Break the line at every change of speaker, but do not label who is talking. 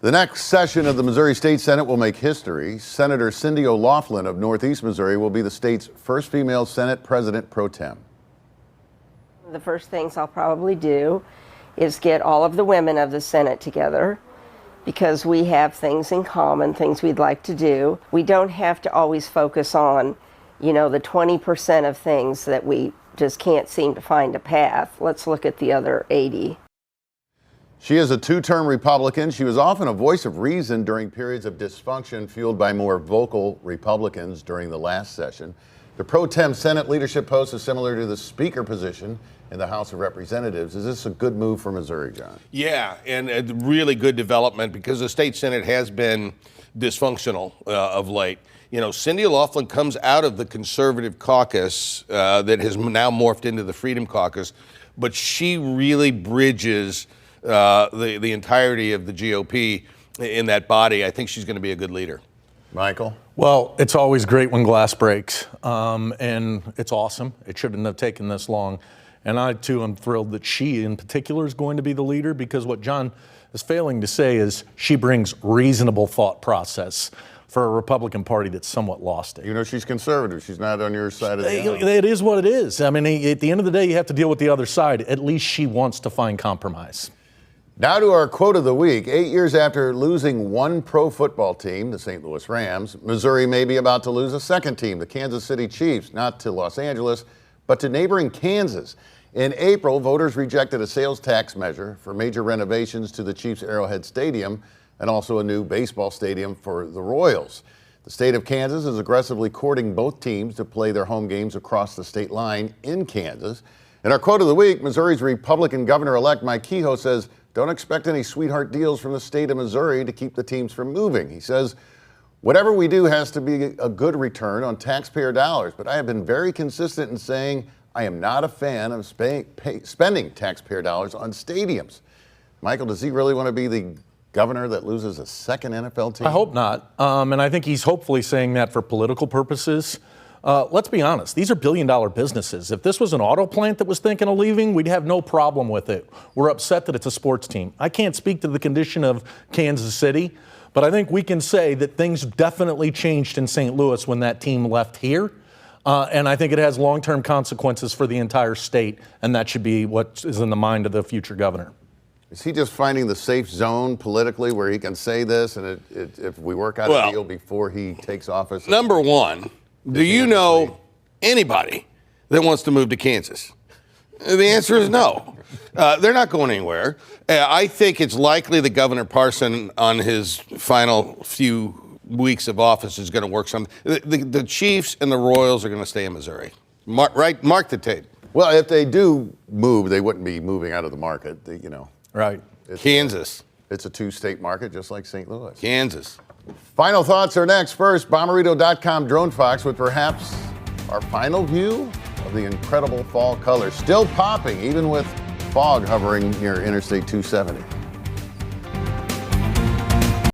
The next session of the Missouri State Senate will make history. Senator Cindy O'Laughlin of Northeast Missouri will be the state's first female Senate President Pro Tem.
The first things I'll probably do is get all of the women of the Senate together, because we have things in common, things we'd like to do. We don't have to always focus on, the 20% of things that we just can't seem to find a path. Let's look at the other 80.
She is a two-term Republican. She was often a voice of reason during periods of dysfunction fueled by more vocal Republicans during the last session. The pro tem Senate leadership post is similar to the speaker position in the House of Representatives. Is this a good move for Missouri, John?
Yeah, and a really good development because the state Senate has been dysfunctional of late. Cindy O'Laughlin comes out of the conservative caucus that has now morphed into the Freedom Caucus, but she really bridges the entirety of the GOP in that body. I think she's going to be a good leader.
Michael?
Well, it's always great when glass breaks, and it's awesome. It shouldn't have taken this long. And I, too, am thrilled that she, in particular, is going to be the leader, because what John is failing to say is she brings reasonable thought process for a Republican Party that's somewhat lost it.
She's conservative. She's not on your side of the aisle.
It is what it is. I mean, at the end of the day, you have to deal with the other side. At least she wants to find compromise.
Now to our quote of the week. 8 years after losing one pro football team, the St. Louis Rams, Missouri may be about to lose a second team, the Kansas City Chiefs, not to Los Angeles, but to neighboring Kansas. In April, voters rejected a sales tax measure for major renovations to the Chiefs' Arrowhead Stadium and also a new baseball stadium for the Royals. The state of Kansas is aggressively courting both teams to play their home games across the state line in Kansas. In our quote of the week, Missouri's Republican Governor-elect Mike Kehoe says, "Don't expect any sweetheart deals from the state of Missouri to keep the teams from moving." He says, "Whatever we do has to be a good return on taxpayer dollars, but I have been very consistent in saying I am not a fan of spending taxpayer dollars on stadiums." Michael, does he really want to be the governor that loses a second NFL team?
I hope not. And I think he's hopefully saying that for political purposes. Let's be honest, these are billion-dollar businesses. If this was an auto plant that was thinking of leaving, we'd have no problem with it. We're upset that it's a sports team. I can't speak to the condition of Kansas City, but I think we can say that things definitely changed in St. Louis when that team left here. And I think it has long-term consequences for the entire state, and that should be what is in the mind of the future governor.
Is he just finding the safe zone politically where he can say this, and if we work out a deal before he takes office?
Number one, do you know anybody that wants to move to Kansas? The answer is no. They're not going anywhere. I think it's likely that Governor Parson, on his final few weeks of office, is going to work something. The Chiefs and the Royals are going to stay in Missouri. Mark the tape.
Well, if they do move, they wouldn't be moving out of the market.
Right.
Kansas.
It's a two-state market, just like St. Louis.
Kansas.
Final thoughts are next. First, Bommarito.com drone fox with perhaps our final view of the incredible fall colors. Still popping, even with fog hovering near Interstate 270.